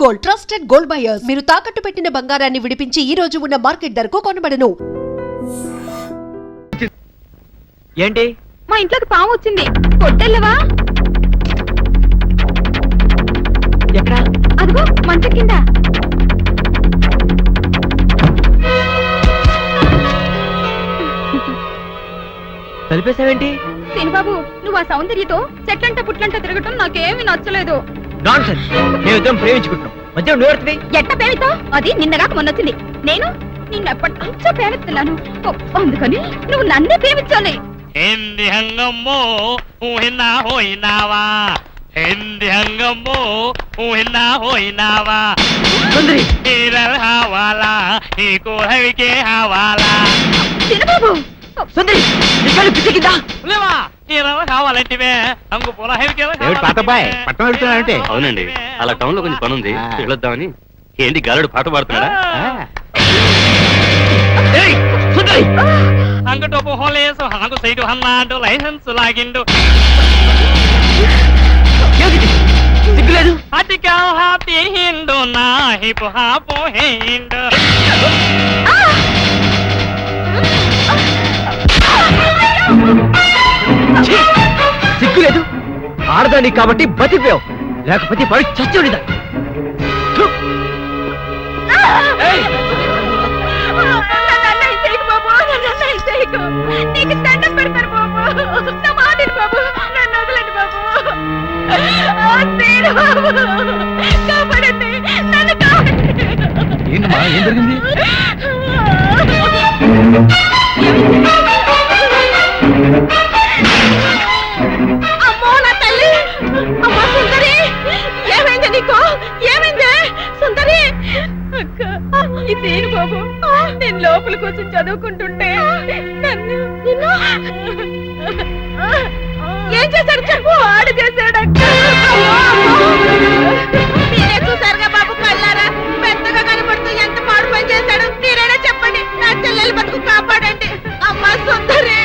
Gold, trusted gold buyers. మీరు తాకట్టు పెట్టిన బంగారాన్ని విడిపించి ఈ రోజు ఉన్న మార్కెట్ ధరకు కొనబడను. ఏంటి? మా ఇంట్లోకి పాము వచ్చింది. కొట్టెళ్ళవా? ఎక్కడ? అదిగో మంచం కింద. తలిపేసావేంటి? బాబు, నువ్వు ఆ సౌందర్యతో చెట్లంట పుట్లంట తిరగటం నాకేమీ నచ్చలేదు. నాన్సెన్స్. మేమిద్దరం ప్రేమించుకుంటున్నాం. మధ్య నువ్వు ఎట్ట ప్రేమితో? అది నిన్నగాక మొన్నొచ్చింది. నేను నిన్నెప్పటి నుంచో ప్రేమిస్తున్నాను. అందుకని నువ్వు నన్నే ప్రేమించాలి. హింది హంగమ్మో ఊహినా హోయినావా, హింది హంగమ్మో ఊహినా హోయినావా, హీరల్ హవాలా ఈ కోహవికే హవాలా. చిన్నబాబు, సుందరి ఇక్కడ పిచ్చికిందా? లేవా హీరల్ కావాలంటే అంగు పూల హవికే పాతబాయ్ పట్టణం వెళ్తున్నాడంటే. అవునండి, అలా టౌన్ లో కొంచెం పని ఉంది, వెళ్ళొద్దామని. ఏంటి గాలుడు పాట పాడుతున్నాడా? అంగటోపు హోలేసు హంగు సైడు హన్నాడు లైసెన్స్ లాగిండు. సిగ్గులేదు? అటికా హాపీ హిండు నా హిపు హాపు హిండు. సిగ్గులేదు? ఆడదాని కాబట్టి బతిపోయావు, లేకపోతే పడి చచ్చి ఉండేదా. నీకు దండం పెడతాను బాబు. నా మాటిని బాబు, నన్ను వదలండి బాబు. కాపాడండి, నన్ను కాపాడండి. ఏంటమ్మా, ఏం జరిగింది? అమ్మో నా తల్లి, అమ్మా సుందరి, ఏమైంది నీకు? ఏమైంది సుందరి? అక్క, ఇదేను బాబు, నేను లోపల కూర్చొని చదువుకుంటుంటే నన్ను ఏం చేశాడు చెప్పు. ఆడు చేశాడు అక్క. మీరే చూసారుగా బాబు కళ్ళారా, పెద్దగా కనబడుతూ ఎంత పాడు పని చేశాడు. మీరైనా చెప్పండి, నా చెల్లెలు బతుకు కాపాడండి. అమ్మా సుందరి.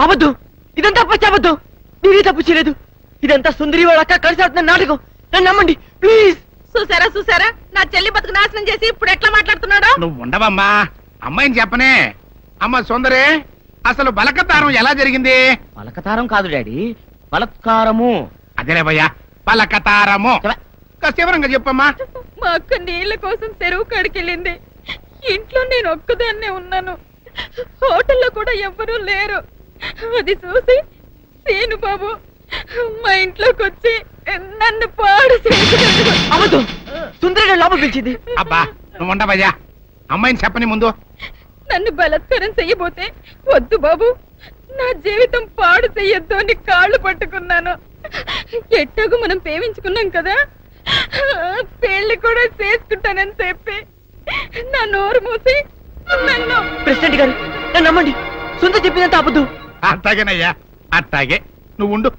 అవద్దు, ఇదంతా పచ్చవద్దు. నేనే తప్పు చేయలేదు. ఇదంతా సుందరి వాళ్ళ అక్క కలిసి ఆడుతున్న నాటకం. నన్ను నమ్మండి ప్లీజ్. చూసారా చూసారా, నా చెల్లి బతుకు నాశనం చేసి ఇప్పుడు ఎట్లా మాట్లాడుతున్నాడు. నువ్వు ఉండవమ్మా, అమ్మాయిని చెప్పనే. అమ్మ సుందరి, అసలు బలకతారం ఎలా జరిగింది? పలకతారం కాదు డాడీ, బలత్కారము. అదేలే భయ్యా, బలకతారము. వివరంగా చెప్పమ్మా. మా అక్క నీళ్ల కోసం చెరువు కాడికెళ్ళింది. ఇంట్లో నేను ఒక్కదాన్నే ఉన్నాను. హోటల్లో కూడా ఎవ్వరూ లేరు. అది చూసి సీను బాబు మా ఇంట్లోకి వచ్చి నన్ను పాడు చేశాడు. అవద్దు, సుందరి లోపల పిలిచింది. అబ్బా నువ్వు ఉండవయ్యా, అమ్మాయిని చెప్పని ముందు. నన్ను బలత్కారం చెయ్యబోతే వద్దు బాబు, నా జీవితం పాడు చెయ్యొద్దు అని కాళ్ళు పట్టుకున్నాను. ఎట్టాగో మనం ప్రేమించుకున్నాం కదా, పెళ్లి కూడా చేసుకుంటానని చెప్పి నా నోరు మూసి నన్ను. ప్రెసిడెంట్ గారు నన్ను నమ్మండి, సుందరి చెప్పినంత అబద్ధం. అట్టాగేనయ్యా, అట్టాగే. నువ్వు ఉండు.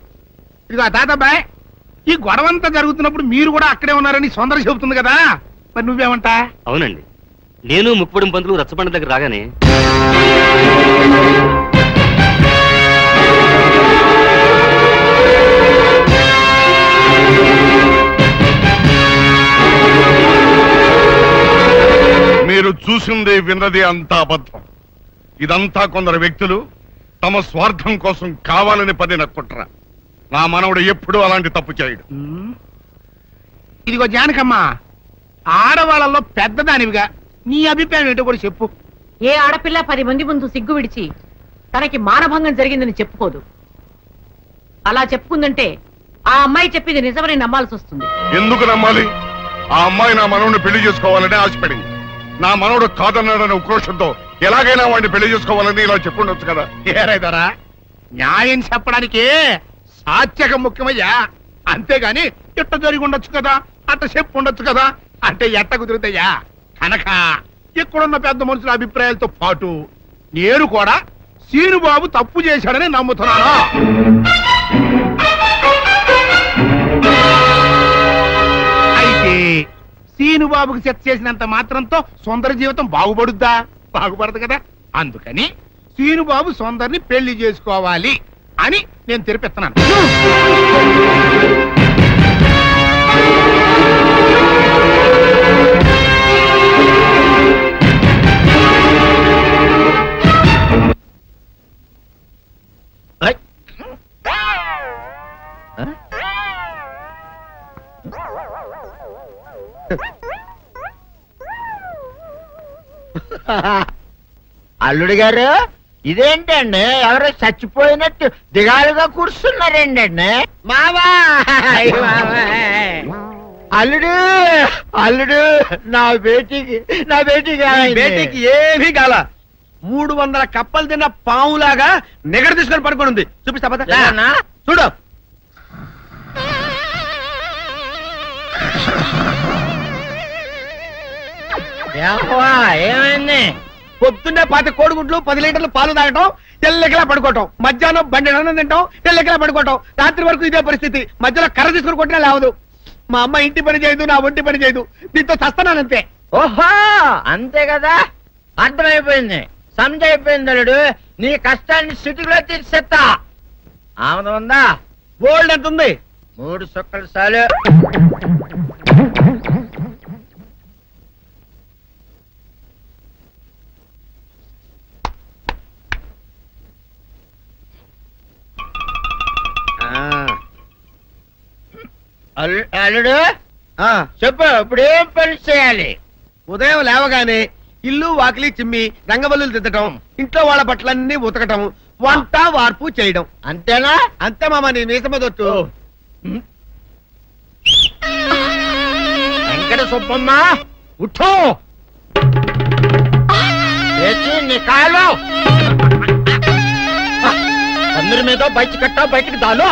ఇదిగో తాతబ్బాయ్, ఈ గొడవంతా జరుగుతున్నప్పుడు మీరు కూడా అక్కడే ఉన్నారని సుందర చెబుతుంది కదా, మరి నువ్వేమంటా? అవునండి, నేను ముక్కుపడిన పంతులు రచ్చబండ దగ్గర రాగానే మీరు చూసింది విన్నది అంతా అబద్ధం. ఇదంతా కొందరు వ్యక్తులు తమ స్వార్థం కోసం కావాలని పడిన కుట్ర. నా మనవడు ఎప్పుడూ అలాంటి తప్పు చేయడు. ఇదిగో జానకమ్మ, ఆడవాళ్ళలో పెద్దదానివిగా నీ అభిప్రాయం ఏంటో కూడా చెప్పు. ఏ ఆడపిల్ల 10 మంది ముందు సిగ్గు విడిచి తనకి మానభంగం జరిగిందని చెప్పుకోదు. అలా చెప్పుకుందంటే ఆ అమ్మాయి చెప్పింది నిజమని నమ్మాల్సి వస్తుంది. ఎందుకు నమ్మాలి? ఆ అమ్మాయి నా మనవడిని పెళ్లి చేసుకోవాలని ఆశపడింది. నా మనవడు కాదన్నాడనే ఉక్రోషంతో ఎలాగైనా వాడిని పెళ్లి చేసుకోవాలని ఇలా చెప్పుండొచ్చు కదా. ఏరైదరా, న్యాయం చెప్పడానికి సాత్యకం ముఖ్యమయ్యా, అంతేగాని ఇట్ట జరిగి ఉండొచ్చు కదా, అట్ట చెప్పు ఉండొచ్చు కదా అంటే ఎట్ట కుదురుతాయా? కనుక ఇక్కడున్న పెద్ద మనుషుల అభిప్రాయాలతో పాటు నేను కూడా సీనుబాబు తప్పు చేశాడని నమ్ముతున్నాను. అయితే సీనుబాబుకి సెట్ చేసినంత మాత్రంతో సుందర జీవితం బాగుపడుద్దా? బాగుపడదు కదా. అందుకని సీనుబాబు సుందర్ని పెళ్లి చేసుకోవాలి అని నేను తెరిపిస్తున్నాను. అల్లుడు గారు, ఇదేంటండి ఎవరో చచ్చిపోయినట్టు దిగాలుగా కూర్చున్నారేంటండి? మావా అల్లుడు, అల్లుడు, నా బేటీకి బేటీకి ఏమీ కాల. 300 కప్పలు తిన్న పావులాగా నిగడ తీసుకొని పడుకొని ఉంది. చూపిస్తా పద. చూడు. ఏమైంది? పొద్దున్నే 10 కోడిగుడ్లు 10 లీటర్లు పాలు తాగటం, తెల్లకిలా పడుకోవటం, మధ్యాహ్నం బండి అన్నం తింటాం, తెల్లకిలా పడుకోవటం, రాత్రి వరకు ఇదే పరిస్థితి. మధ్యలో కర్ర తీసుకుని కొట్టినా లేవదు. మా అమ్మ ఇంటి పని చేయదు, నా ఒంటి పని చేయదు. దీంతో చస్తున్నానంతే. ఓహో, అంతే కదా, అర్థమైపోయింది, సమజైపోయింది. అల్లుడు, నీ కష్టాన్ని సిటీలో తీర్చేస్తా. ఆమె ఉందా? గోల్డ్ ఎంత ఉంది? 3 సుక్కలు చాలు. అల్లుడు, చెప్పు, ఇప్పుడు ఏం పని చేయాలి? ఉదయం లేవగానే ఇల్లు వాకిలి చిమ్మి రంగవల్లులు దిద్దటం, ఇంట్లో వాళ్ళ బట్టలన్నీ ఉతకటం, వంట వార్పు చేయడం. అంతేనా? అంతే మామ, నీ మీసమదొట్టు. వెంకట సుబ్బమ్మ, ఉఠో, లేచి నీ కాలు అందరి మీద బయట కట్టా, బయటికి దాలో.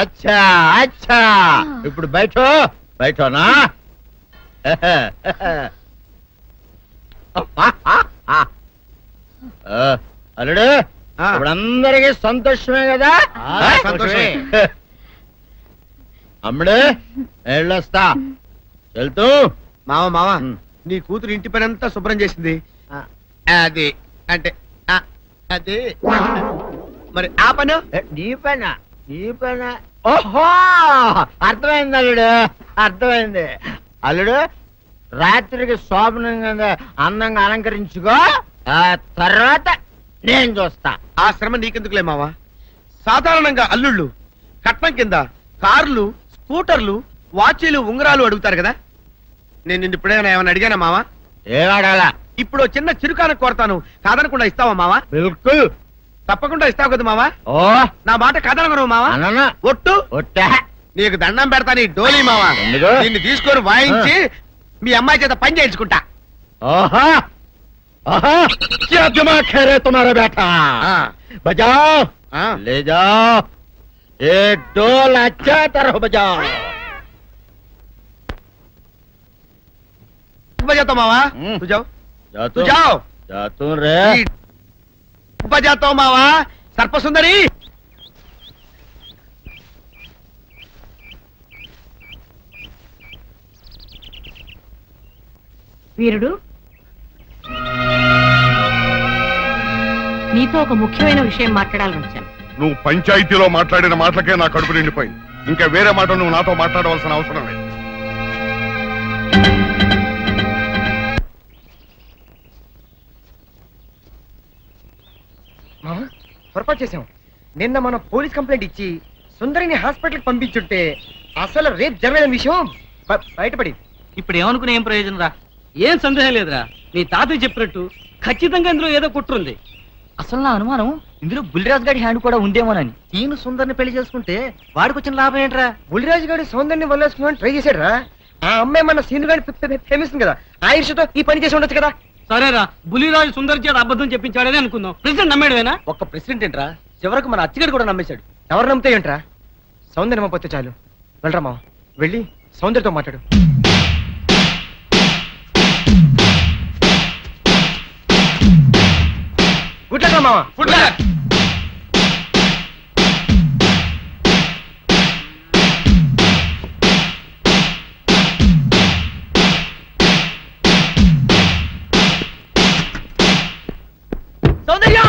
అచ్చా అచ్చా, ఇప్పుడు బయటనా? అల్లుడు, ఇప్పుడు అందరికీ సంతోషమే కదా? సంతోషమే. అమ్ముడు, వెళ్ళొస్తా. వెళ్తూ మామ, నీ కూతురు ఇంటి పని అంతా శుభ్రం చేసింది. అది అంటే అది మరి ఆ పను నీ పైన. ఓహో, అర్థమైంది అల్లుడు, అర్థమైంది. అల్లుడు, రాత్రికి శోభనంగా అందంగా అలంకరించుకో, ఆ తర్వాత నేను చూస్తా. ఆ శ్రమ నీకెందుకులే మావా. సాధారణంగా అల్లుళ్ళు కట్నం కింద కార్లు, స్కూటర్లు, వాచీలు, ఉంగరాలు అడుగుతారు కదా. నేను నిన్ను ఇప్పుడేమైనా ఏమైనా అడిగానా మావా? ఏవాడాలా? ఇప్పుడు చిన్న చిరుకాన కోరతాను, కాదనకుండా ఇస్తావా మావా? బిల్కుల్ తప్పకుండా ఇస్తావు కదా మావా. ఓ, నా మాట కాదనగను మావా. అననా? ఒట్టు ఒట్టా. నీకు దండం పెడతా నీ డోలీ మావా. ఎందుకు? నిన్ను తీసుకొని వాయించి మీ అమ్మాయి చేత పని చేయించుకుంటా. ओहा ओहा क्या दिमाग है रे तुम्हारा बेटा बजाओ ले जाओ एक डोल अच्छा तरह बजाओ बजाता मावा तू जाओ तू जाओ जा तू रे बजाता हूँ मावा सर्प सुंदरी వీరుడు నీతో ఒక ముఖ్యమైన విషయం మాట్లాడాలని వచ్చాను. నువ్వు పంచాయతీలో మాట్లాడిన మాటలకే నా కడుపు నిండిపోయింది. ఇంకా వేరే మాట నువ్వు నాతో మాట్లాడవలసిన అవసరం లేదు. పొరపాటు చేసాం. నిన్న మనం పోలీస్ కంప్లైంట్ ఇచ్చి సుందరిని హాస్పిటల్కి పంపించుంటే అసలు రేపు జరగని విషయం బయటపడింది. ఇప్పుడు ఏమనుకునే ఏం ప్రయోజనం రా? ఏం సందేహం లేదురా, నీ తాతయ్య చెప్పినట్టు ఖచ్చితంగా ఇందులో ఏదో కుట్రుంది. అసలు నా అనుమానం ఇందులో బుల్లిరాజు గారి హ్యాండ్ కూడా ఉందేమోనని. ఈయన సుందరిని పెళ్లి చేసుకుంటే వాడికి వచ్చిన లాభం ఏంట్రా? బుల్లిరాజు గారి సౌందర్యాన్ని వల్లేసుకుని ట్రై చేశాడు రా. ఆ అమ్మాయి మన సీను గారి ఫేమస్ కదా, ఆ ఇరుషతో ఈ పని చేసి ఉండొచ్చు కదా. సరేరా, బులిరాజు సుందర్ చేత అబద్ధం చెప్పించాడని అనుకుందాం. ప్రెసిడెంట్ నమ్మాడువేనా? ఒక్క ప్రెసిడెంట్ ఏంట్రా, చివరకు మన అచ్చగడు కూడా నమ్మేశాడు. ఎవరు నమ్మితే ఏంట్రా, సౌందర్యం నమ్మపోతే చాలు. వెళ్ళరా మామ, వెళ్ళి సౌందర్యతో మాట్లాడు. గుడ్ లక్ మామ. Good luck. సౌందర్య,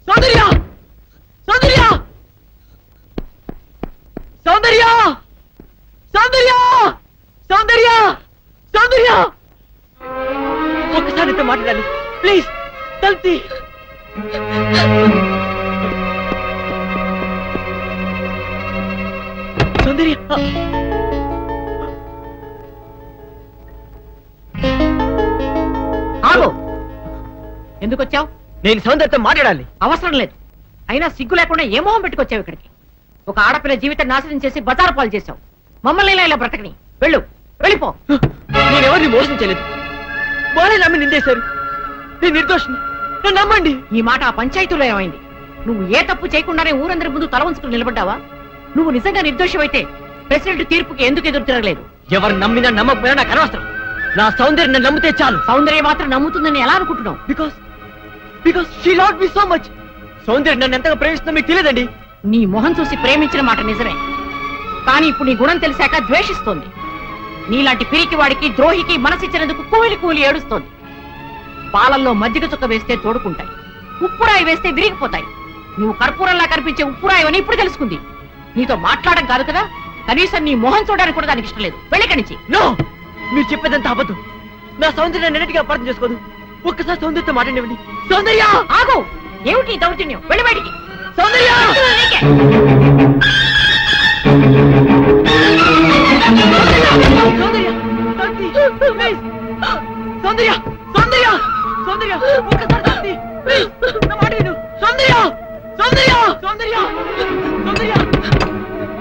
సౌందర్య, సౌందర్య, సౌందర్య, సౌందర్య, సౌందర్య, సౌందర్య, ఒక్కసారి నీతో మాట్లాడాలి ప్లీజ్. తల్తి సౌందర్య, ఆగు. ఎందుకు వచ్చావు? నేను సౌందర్యతో మాట్లాడాలి. అవసరం లేదు. అయినా సిగ్గు లేకుండా ఏ మొహం పెట్టుకొచ్చావు ఇక్కడికి? ఒక ఆడపిల్ల జీవితం నాశనం చేసి బజారు పాలు చేశావు. మమ్మల్ని ఇలా బ్రతకని. వెళ్ళు, వెళ్ళిపో. నేను ఎవరిని మోసం చేయలేదు, వాళ్ళే నమ్మి నిందేశారు. నేను నిర్దోషిని, నన్ను నమ్మండి. ఈ మాట ఆ పంచాయతీలో ఏమైంది? నువ్వు ఏ తప్పు చేయకుండానే ఊరందరి ముందు తల వంచుకుని నిలబడ్డావా? నువ్వు నిజంగా నిర్దోషమైతే ప్రెసిడెంట్ తీర్పుకి ఎందుకు ఎదురు తిరగలేదు? ఎవరు నమ్మినా నమ్మకపోయినా నాకు అనవసరం. నా సౌందర్యం నన్ను నమ్మితే చాలు. సౌందర్యం మాత్రం నమ్ముతుందని ఎలా అనుకుంటున్నావు? Because she loved me so much. సౌందర్యం నన్ను ఎంతగా ప్రేమిస్తుందో మీకు తెలియదండి. నీ మొహం చూసి ప్రేమించిన మాట నిజమే, కానీ ఇప్పుడు నీ గుణం తెలిసాక ద్వేషిస్తోంది. నీలాంటి పిరికి వాడికి ద్రోహికి మనసిచ్చినందుకు కూలి కూలి ఏడుస్తోంది. పాలల్లో మజ్జిగ చుక్క వేస్తే తోడుకుంటాయి, ఉప్పురాయి వేస్తే విరిగిపోతాయి. నువ్వు కర్పూరంలా కనిపించే ఉప్పురాయని ఇప్పుడు తెలుసుకుంది. నీతో మాట్లాడడం కాదు కదా, కనీసం నీ మొహం చూడడానికి కూడా దానికి ఇష్టం లేదు. వెళ్ళిక్కడి నుంచి. నో, మీరు చెప్పేదంతా అబద్ధం. నా సౌందర్యం నెన్నటిగా అపార్థం చేసుకోదు. ఒక్కసారి సౌందర్యతో మాట్లాడివ్వండి. సౌందర్య, ఆగు. ఏమిటి ఈ దౌర్జన్యం? వెళ్ళి బయటికి. సౌందర్య, సౌందర్య, ప్లీజ్. సౌందర్య, సౌందర్య, సౌందర్య, ఒక్కసారి తండ్రి, ప్లీజ్, నా మాట విను. సౌందర్య, సౌందర్య, సౌందర్య, సౌందర్య,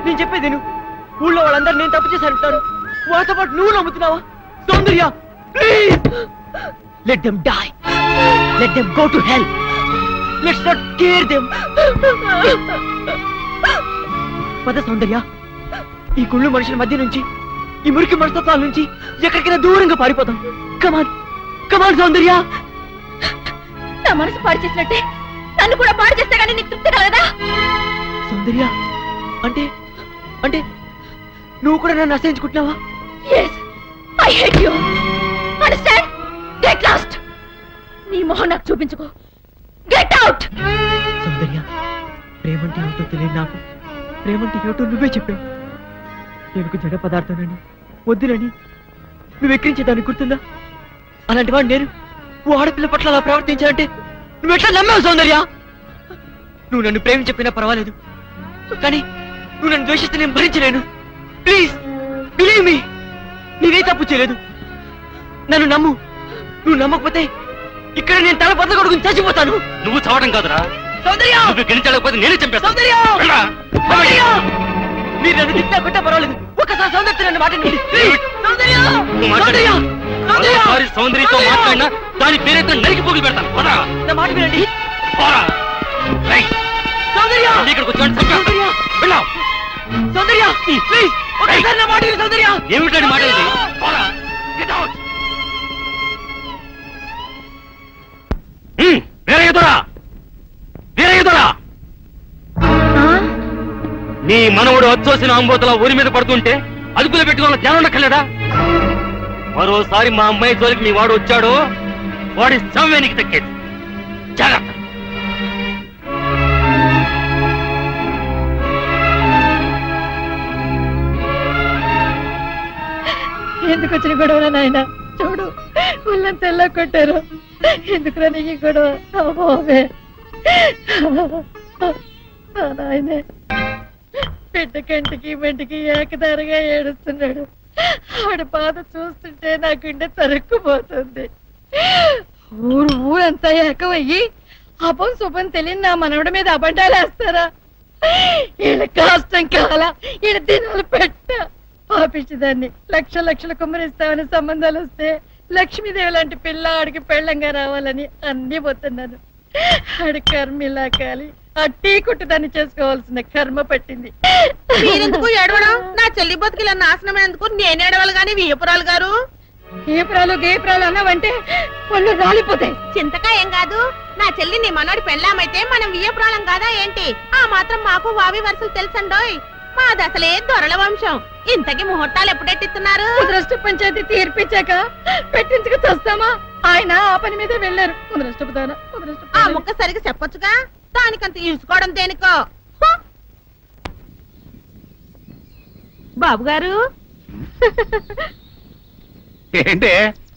నేను చెప్పేది విను. ఊళ్ళో వాళ్ళందరూ నేను తప్పు చేశారంటారు, వాళ్ళతో పాటు నువ్వు నమ్ముతున్నావా? సౌందర్య, please, let them die, let them go to hell, let's not scare them. పద సౌందర్య, ఈ గుళ్ళు మనుషుల మధ్య నుంచి, ఈ మురికి మనస్తత్వాల నుంచి ఎక్కడికైనా దూరంగా పారిపోతాం. కమాన్, కమాన్ సౌందర్య. నా మనసు పాడు చేసినట్టే నన్ను కూడా పాడు చేస్తే గానీ నీకు తృప్తి కలగదా? సౌందర్య, అంటే అంటే నువ్వు కూడా నన్ను అసహించుకుంటున్నావా? Yes, I hate you. Understand? Get lost. నీ మొహం నాకు చూపించుకో. Get out. సౌందర్య, ప్రేమంటే ఏమిటో తెలియదు నాకు. ప్రేమంటే ఏమిటో నువ్వే చెప్పావు. నేను జడ పదార్థానని, వద్దునని నువ్వు ఎక్కిరించేదాన్ని గుర్తుందా? అలాంటి వాడు నేను ఓ ఆడపిల్ల పట్ల అలా ప్రవర్తించాలంటే నువ్వు ఎట్లా నమ్మావు సౌందర్య? నువ్వు నన్ను ప్రేమ చెప్పినా పర్వాలేదు, కానీ నువ్వు నన్ను ద్వేషిస్తే నేను భరించలేను. ప్లీజ్ బిలీవ్ మీ, నేనే తప్పు చేయలేదు. నన్ను నమ్ము. నువ్వు నమ్మకపోతే ఇక్కడ నేను తల బద్దలు కొడుకుని చచ్చిపోతాను. నువ్వు చావడం కాదురా, సౌందర్య, నువ్వు గెలిచలేకపోతే నేనే చంపేస్తాను. సౌందర్య, సౌందర్య, మీరు నన్ను తిట్టా కొట్టా పర్వాలేదు, ఒక్కసారి సౌందర్య నన్ను మాట్లాడండి. సౌందర్య, సౌందర్య, సౌందర్య, సౌందర్యతో మాట్లాడినా దాని పేరైతే నరికి పోగులు పెడతాను. నా మాట వినండి. సౌందర్య, ఇక్కడికి వచ్చాడు. సౌందర్య, వెళ్ళావు. సౌందర్య, ప్లీజ్ ఒక్కసారి నా మాట విను. సౌందర్య, ఏమిటండి మాట ఇది? వీరయ్యదొరా, వీరయ్యదొరా, నీ మనవుడు వచ్చోసిన అంబోతల ఊరి మీద పడుతుంటే అదుపులో పెట్టుకోవాలని ధ్యానం ఉండక్కర్లేదా? మరోసారి మా అమ్మాయి జోలికి మీ వాడు వచ్చాడు, వాడి శవ్యానికి దక్కేది. జాగ్రత్త. ఎందుకు వచ్చిన గొడవ నాయన? చూడు, వాళ్ళని తెల్ల కొట్టారు. ఎందుకురా నీకు గొడవ? అమ్మోమే, నాయనే బిడ్డ కంటికి మెంటికి ఏకదారిగా ఏడుస్తున్నాడు. ఆడ బాధ చూస్తుంటే నా గుండె తరుక్కుపోతుంది. ఊరంతా ఏకమయ్యి అపం శుభం తెలియని నా మనవడి మీద అబద్ధాలు వేస్తారా? వీళ్ళ కష్టం కాల, వీళ్ళ దినాలు పెట్ట. పాపిచ్చిదాన్ని లక్షలు కుమ్మరిస్తామని సంబంధాలు వస్తే లక్ష్మీదేవి లాంటి పిల్ల ఆడికి పెళ్ళంగా రావాలని అన్ని పోతున్నాను. ఆడి కర్మ ఇలా కాలి ఆ టీ కుట్టు దాన్ని చేసుకోవాల్సిన కర్మ పట్టింది. మీరెందుకు ఏడవడం? నా చెల్లి బతుకిలా నాశనమైనందుకు నేను ఏడవాలి గాని వియ్యపురాలు గారు. గేపురాలు అన్నావంటే ఒళ్ళు రాలిపోతాయి. చింతకాయ ఏం కాదు, నా చెల్లి నీ మనోడి పెళ్ళామైతే మనం వియ్యపురాలం కాదా ఏంటి? ఆ మాత్రం మాకు వావి వరుసలు తెలుసండోయ్. మాది అసలే దొరల వంశం. ఇంతకి ముహూర్తాలు ఎప్పుడెట్టిస్తున్నారు? ముద్రష్ట పంచాయతీ తీర్పిచ్చాక పెట్టించుకు చూస్తామా? ఆయన ఆ పని మీద వెళ్ళారు. ఆ ముక్క సరిగా చెప్పొచ్చుగా, దానికంత ఇసుకోవడం దేనికో. బాబు గారు ఏంటే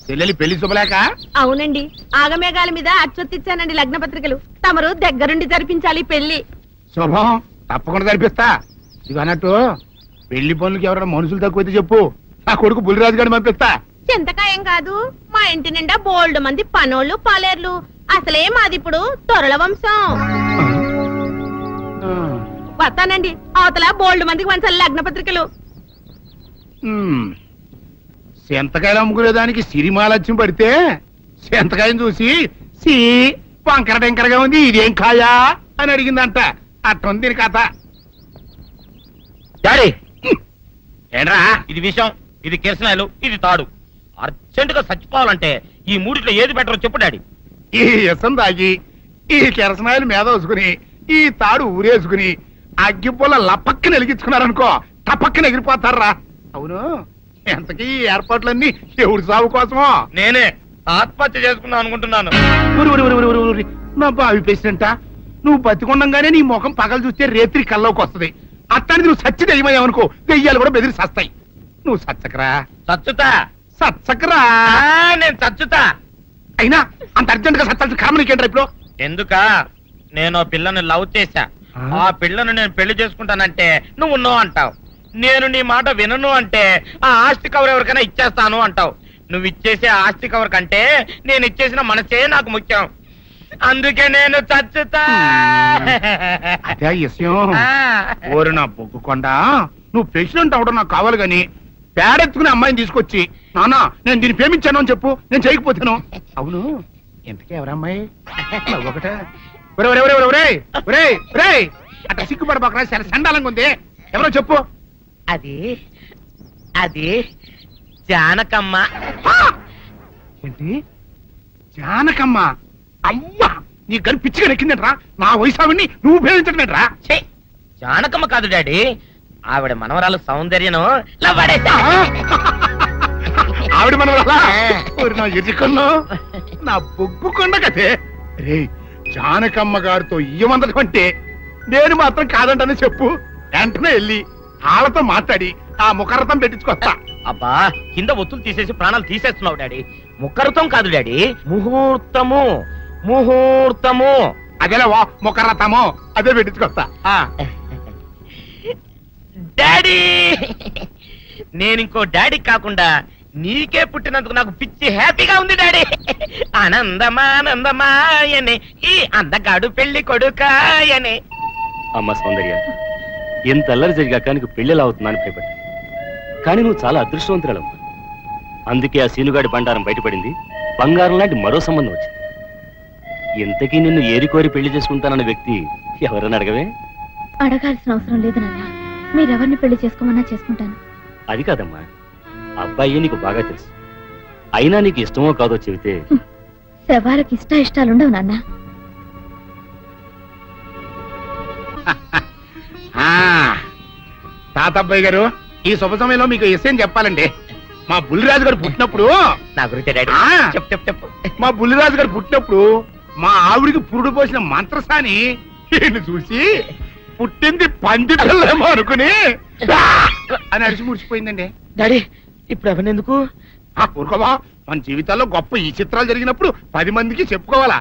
చెల్లెలి పెళ్లి శుభలేక? అవునండి, ఆగమేఘాల మీద అచ్చొత్తిచ్చానండి లగ్న పత్రికలు. తమరు దగ్గరుండి జరిపించాలి పెళ్లి. శుభం, తప్పకుండా జరిపిస్తా. ఇది అన్నట్టు పెళ్లి పనులకి ఎవరైనా మనుషులు తక్కువైతే చెప్పు, నా కొడుకు బుల్లిరాజు గారిని పంపిస్తా. చింతకాయం కాదు, మా ఇంటి నిండా బోల్డ్ మంది పనోళ్ళు పాలేర్లు. అసలే మాది ఇప్పుడు తొరల వంశం. వస్తానండి, అవతల బోల్డ్ మందికి వంచాలి లగ్న పత్రికలు. సెంతకాయలు అమ్ముకునే దానికి సిరిమాలత్యం పడితే సెంతకాయని చూసి సి వంకర టెంకరగా ఉంది, ఇదేం కాయా అని అడిగిందంట. అట్టుంది దీని కథ. డాడీ ఏంట్రా ఇది విషయం, ఇది కిరసనాయలు, ఇది తాడు. అర్జెంట్ గా చచ్చిపోవాలంటే ఈ మూడిట్లో ఏది బెటరో చెప్పు డాడీ. ఈ ఇసం తాగి ఈ కిరసనాయలు మీద వేసుకుని ఈ తాడు ఊరేసుకుని అగ్గిపుల్ల లపక్కన వెలిగించుకున్నారనుకో, టపక్కన ఎగిరిపోతారా. అవును, ఎంతకీ ఈ ఏర్పాట్లన్నీ ఎవరి సాగు కోసమో? నేనే ఆత్మహత్య చేసుకుందాం అనుకుంటున్నాను. నా బావి పేసినంట, నువ్వు బతికొండంగానే నీ ముఖం పగలు చూస్తే రేత్రి కల్లోకి వస్తుంది. అత్తానికి నువ్వు సచ్చి దెయ్యమయ్యావనుకో, దెయ్యాలు కూడా బెదిరి సస్తాయి. నువ్వు సచ్చకరా. చచ్చుతా సచ్చకరా. నేను చచ్చుతా. అయినా అంత అర్జెంట్ గా సత్తాల్సిన కర్మ నీకేంట్రా ఇప్పుడు? ఎందుక నేను పిల్లని లవ్ చేశా. ఆ పిల్లను నేను పెళ్లి చేసుకుంటానంటే నువ్వు నో అంటావు. నేను నీ మాట వినను అంటే ఆ ఆస్తి కవర్ ఎవరికైనా ఇచ్చేస్తాను అంటావు. నువ్వు ఇచ్చేసే ఆస్తి కవర్ కంటే నేను ఇచ్చేసిన మనసే నాకు ముఖ్యం. అందుకే నేను చచ్చుతా. అదే విషయం. ఓరి నా బొగ్గుకొండ, నువ్వు ప్రెసిడెంట్ అవడం నాకు కావాలి గాని పేడెత్తుకునే అమ్మాయిని తీసుకొచ్చి నానా నేను దీన్ని ప్రేమించాను అని చెప్పు, నేను చేయకపోతాను. అవును, ఎంతకీ ఎవరమ్మాయి? ఒకటే అట్లా సిగ్గుపడబాకరా, సరే సండాలంగా ఉంది. ఎవరో చెప్పు. అది అది జానకమ్మ. ఏంటి జానకమ్మ? అమ్మా, నీ గని పిచ్చిగా నెక్కిందంట్రా. నా వయసావిని నువ్వు ప్రేమించటమేట్రా? జానకమ్మ కాదు డాడీ, ఆవిడ మనవరాలు సౌందర్యను ఆవిడ మనవరాలా? నా ఎదుకున్నా నా బొగ్గుకొండ కదే. రే, జానకమ్మ గారితో ఇయ్యమందడం అంటే నేను మాత్రం కాదంటనే చెప్పు. వెంటనే వెళ్ళి వాళ్ళతో మాట్లాడి ఆ ముఖరథం పెట్టించుకొస్తా. అబ్బా, కింద ఒత్తులు తీసేసి ప్రాణాలు తీసేస్తున్నావు డాడీ. ముఖరథం కాదు డాడీ, ముహూర్తము. ముహూర్తము అదేలా ముఖరథము, అదే పెట్టించుకొస్తా. డాడీ, నేను ఇంకో డాడీ కాకుండా నీకే పుట్టినందుకు నాకు పిచ్చి హ్యాపీగా ఉంది డాడీ. ఆనందమానందమాయనే ఈ అందగాడు పెళ్లి కొడుకాయనే. అమ్మ సౌందర్య, ఎంత అల్లరి జరిగాక నీకు పెళ్లిలా అవుతుందని భయపడ్డా. కానీ నువ్వు చాలా అదృష్టవంతురాలమ్మా. అందుకే ఆ సీనుగాడి బండారం బయటపడింది, బంగారం లాంటి మరో సంబంధం వచ్చింది. ఇంతకీ నిన్ను ఏరికోరి పెళ్లి చేసుకుంటానన్న వ్యక్తి ఎవరని అడగవే? అడగాల్సిన అవసరం లేదు నాన్న, మీరెవరిని పెళ్లి చేసుకోమన్నా చేసుకుంటాను. అది కాదమ్మా, అబ్బాయి నీకు బాగా తెలుసు. అయినా నీకు ఇష్టమో కాదో చెబితే. శవాలకి ఇష్టాలుండవు నాన్న. తాతబ్బాయి గారు, ఈ శుభ సమయంలో మీకు విషయం చెప్పాలండి. మా బుల్లిరాజు గారు పుట్టినప్పుడు నా గురించి డాడీ చెప్పు. మా బుల్లిరాజు గారు పుట్టినప్పుడు మా ఆవిడికి పురుడు పోసిన మంత్రసాని ఈయన్ని చూసి పుట్టింది పంది పిల్లేమో అనుకుని అని అరిచి ముడిచిపోయిందండి. డాడీ, ఇప్పుడు అవన్నీ ఎందుకు? ఊరుకోవా, మన జీవితాల్లో గొప్ప ఈ చిత్రాలు జరిగినప్పుడు 10 మందికి చెప్పుకోవాలా.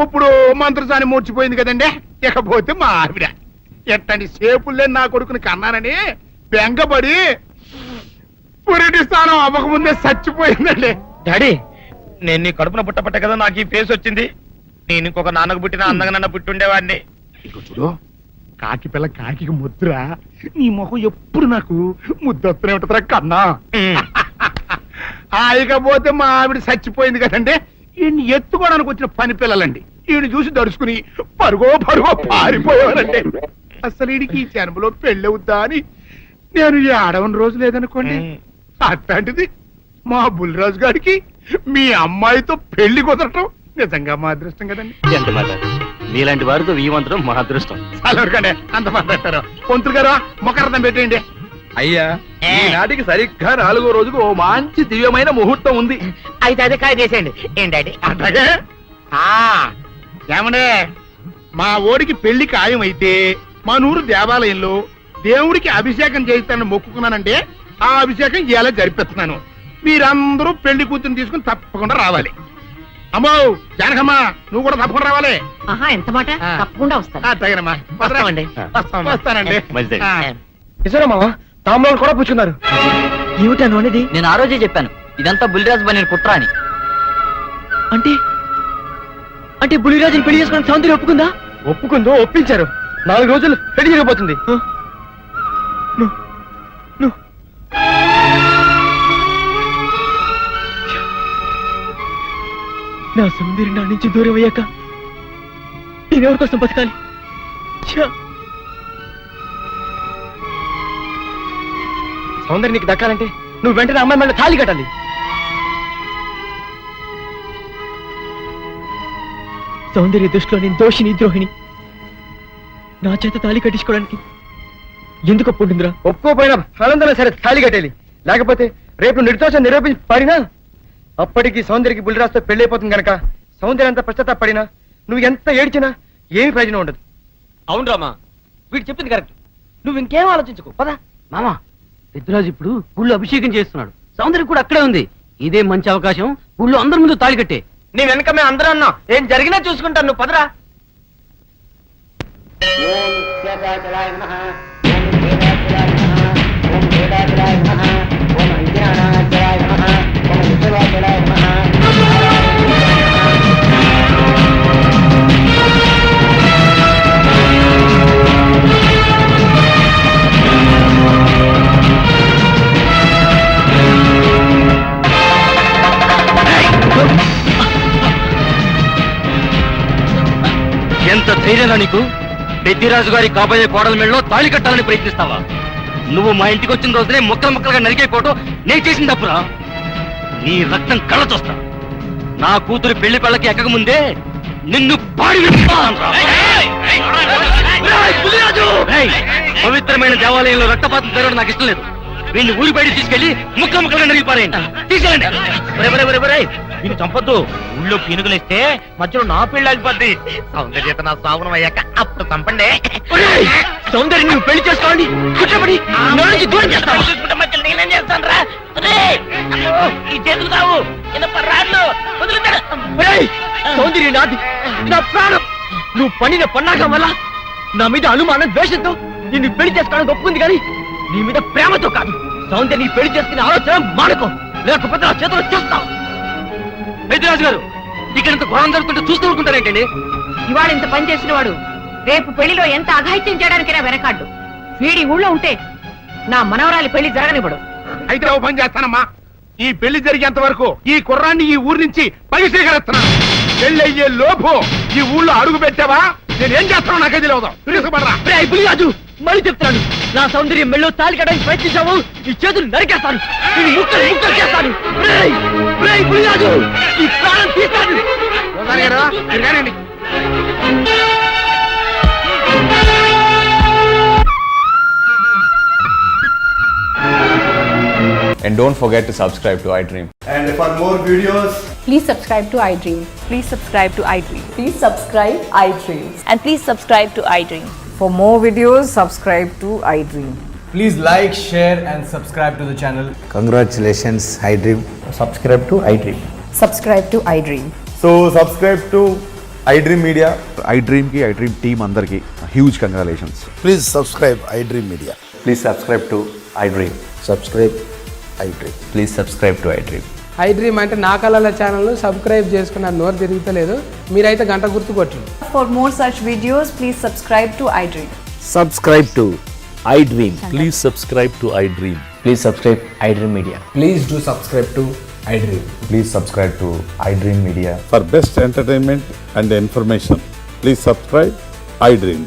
ఇప్పుడు మంత్రసాని మూర్చిపోయింది కదండి. ఇకపోతే మా ఆవిడ ఎట్టండి సేపుల్లే నా కొడుకుని కన్నానని బెంగపడి పురిటి స్థానం అవ్వకముందే చచ్చిపోయిందండి. డాడీ, నేను నీ కడుపున పుట్టపట్ట కదా నాకు ఈ ఫేస్ వచ్చింది. నేను ఇంకొక నాన్నకు పుట్టిన అందంగా నన్ను పుట్టుండేవాడిని. ఇక చూడు, కాకి పిల్ల కాకి ముద్దురా, నీ మొహం ఎప్పుడు నాకు ముద్దొస్తూనే ఉంటుందిరా కన్నా. ఇకపోతే మా ఆవిడ చచ్చిపోయింది కదండి, ఈయన్ని ఎత్తుకోవడానికి వచ్చిన పని పిల్లలండి. ఈయన చూసి దడుచుకుని పరుగో పారిపోయేవారండి. అసలు ఈడికి ఈ జన్మలో పెళ్ళవుద్దా అని నేను ఏడవని రోజు లేదనుకోండి. అట్లాంటిది మా బుల్లిరాజు గారికి మీ అమ్మాయితో పెళ్లి కుదరటం నిజంగా మా అదృష్టం కదండి. ఎంత మాట, మీలాంటి వారితో వీయమంతరం మా అదృష్టం. అలాగే అంత మాట్లాడతారు. పొంతులు గారు మొకరదం పెట్టేయండి. అయ్యా, ఈనాటికి సరిగ్గా 4వ రోజుకు ఓ మంచి దివ్యమైన ముహూర్తం ఉంది. అయితే అదే కాయ చేసేయండి. ఏంటంటే అట్లాగే ఏమండే, మా ఓడికి పెళ్లి ఖాయమైతే మా నూరు దేవాలయంలో దేవుడికి అభిషేకం చేయిస్తానని మొక్కుకున్నానంటే ఆ అభిషేకం ఇలా జరిపిస్తున్నాను. మీరందరూ పెళ్లి కూతురు తీసుకుని తప్పకుండా రావాలి. అమ్మో జానకమ్మా, నువ్వు కూడా తప్పకుండా రావాలి. ఎంత మాట, తప్పకుండా వస్తాను. తగినమ్మా, వస్తానండి. మామ, తాంబూలాలు కూడా పుచ్చుకున్నారు. ఏమిటాను అనేది? నేను ఆ రోజే చెప్పాను, ఇదంతా బుల్లిరాజు బని కుట్ర అని. అంటే బుల్లిరాజుని పెళ్లి చేసుకుని సౌందర్యం ఒప్పుకుందా? ఒప్పుకుందో, ఒప్పించారు. 4 రోజులు పెళ్లి జరిగిపోతుంది. నా సౌందర్యం నా నుంచి దూరం అయ్యాక నేనెవరి కోసం బతకాలి? సౌందర్యం నీకు దక్కాలంటే నువ్వు వెంటనే అమ్మాయి మళ్ళీ తాళి కట్టాలి. సౌందర్య దృష్టిలో నేను దోషిని, ద్రోహిణి. నా చేత తాళి కట్టించుకోవడానికి ఎందుకు ఒప్పుకుంటుందిరా? ఒప్పుకోపోయినా ఆనందంలో సరే తాళి కట్టేది. లేకపోతే రేపు నిర్దోషం నిరూపించి పాడినా అప్పటికి సౌందర్యకి బుల్లిరాజుతో పెళ్ళైపోతుంది కనుక సౌందర్య అంత పశ్చాత్తాపడినా నువ్వు ఎంత ఏడ్చినా ఏమి ప్రయోజనం ఉండదు. అవును రామా, వీడు చెప్పింది కరెక్ట్. నువ్వు ఇంకేం ఆలోచించుకో, పదా. మామా, పెద్దరాజు ఇప్పుడు గుళ్ళు అభిషేకం చేస్తున్నాడు, సౌందర్యం కూడా అక్కడే ఉంది. ఇదే మంచి అవకాశం, గుళ్ళు అందరి ముందు తాళి కట్టే. నీ వెనక మేము అందరూ అన్నాం, ఏం జరిగినా చూసుకుంటాను, నువ్వు పదరా. ఎంత ధైర్యంగా నీకు? పెద్దిరాజు గారి కాబోయే కోడల మెళ్ళలో తాళి కట్టాలని ప్రయత్నిస్తావా? నువ్వు మా ఇంటికి వచ్చిన రోజునే ముక్కలు ముక్కలుగా నరికైపోవడం నేను చేసిన తప్పురా. నీ రక్తం కళ్ళ చూస్తా. నా కూతురు పెళ్లి పళ్ళకి ఎక్కక ముందే నిన్ను పాడి పవిత్రమైన దేవాలయంలో రక్తపాతం జరగడం నాకు ఇష్టం లేదు. వీడిని ఊరి బయట తీసుకెళ్లి ముక్కలు ముక్కలుగా నరిగిపారేయండి. తీసుకెళ్ళండి. వీళ్ళు చంపొద్దు. ఊళ్ళో పీనుగులేస్తే మధ్యలో నా పెళ్లి ఆగిపోద్ది. సౌందర్యత నా సాగునం అయ్యాక అప్పుడు చంపండి. సౌందర్యం నువ్వు పెళ్లి చేసుకోండి, కుట్రపడి దూరం చేస్తావు. మధ్యలో నేనేం చేస్తాను రా? ఈ చేతులు కావు, సౌందర్యం నాది, నా ప్రాణం. నువ్వు పడిన పన్నాగం వల్ల నా మీద అనుమానం, ద్వేషంతో నిన్ను పెళ్లి చేసుకోవడానికి ఒప్పుకుంది, కానీ నీ మీద ప్రేమతో కాదు. సౌందర్యం నీ పెళ్లి చేసుకునే ఆలోచన మానుకో, లేకపోతే నా చేతులు చేస్తావు. పెద్దిరాజు గారు, ఇక్కడ ఇంత గొడవ జరుగుతుంటే చూస్తూ ఊరుకుంటారేంటండి? ఇవాళ ఇంత పని చేసిన వాడు రేపు పెళ్లిలో ఎంత అఘాయిత్యం చేయడానికైనా వెనకాడ్డు. వీడి ఊళ్ళో ఉంటే నా మనవరాలి పెళ్లి జరగనివ్వడు. అయితే ఓ పని చేస్తానమ్మా, ఈ పెళ్లి జరిగేంత వరకు ఈ కుర్రాన్ని ఈ ఊరి నుంచి పగిసేగలుగుతున్నాను. పెళ్లి అయ్యే లోపు ఈ ఊళ్ళో అడుగు పెట్టావా నేనేం చేస్తానో నాకే తెలియదు. రాజు, మళ్ళీ చెప్తాను, నా సౌందర్యం మెళ్ళో తాళి కట్టడానికి ప్రయత్నించావు, ఈ చేతులు నరికేస్తాను, నేను ముక్కలు ముక్కలు చేస్తాను. రాజు, ఈ ప్రాణం తీస్తాను. And don't forget to subscribe to iDream. And for more videos, please subscribe to iDream. Please subscribe to iDream. Please subscribe iDream. And please subscribe to iDream. For more videos, subscribe to iDream. please like, share and subscribe to the channel. Congratulations, iDream. Subscribe to iDream. Subscribe to iDream. So subscribe to iDream Media. iDream ki iDream team andarki huge congratulations. Please subscribe iDream Media. Please subscribe to iDream. Subscribe iDream. Please subscribe to iDream. iDream అంటే నా కళల channel subscribe చేసుకున్న నోరు తిరుగుతలేదు, మీరైతే గంట గుర్తు కొట్టండి. For more such videos, please subscribe to iDream. Subscribe to iDream. Please subscribe to iDream. Please subscribe iDream Media. Please do subscribe to iDream. Please subscribe to iDream Media. For best entertainment and information, please subscribe iDream.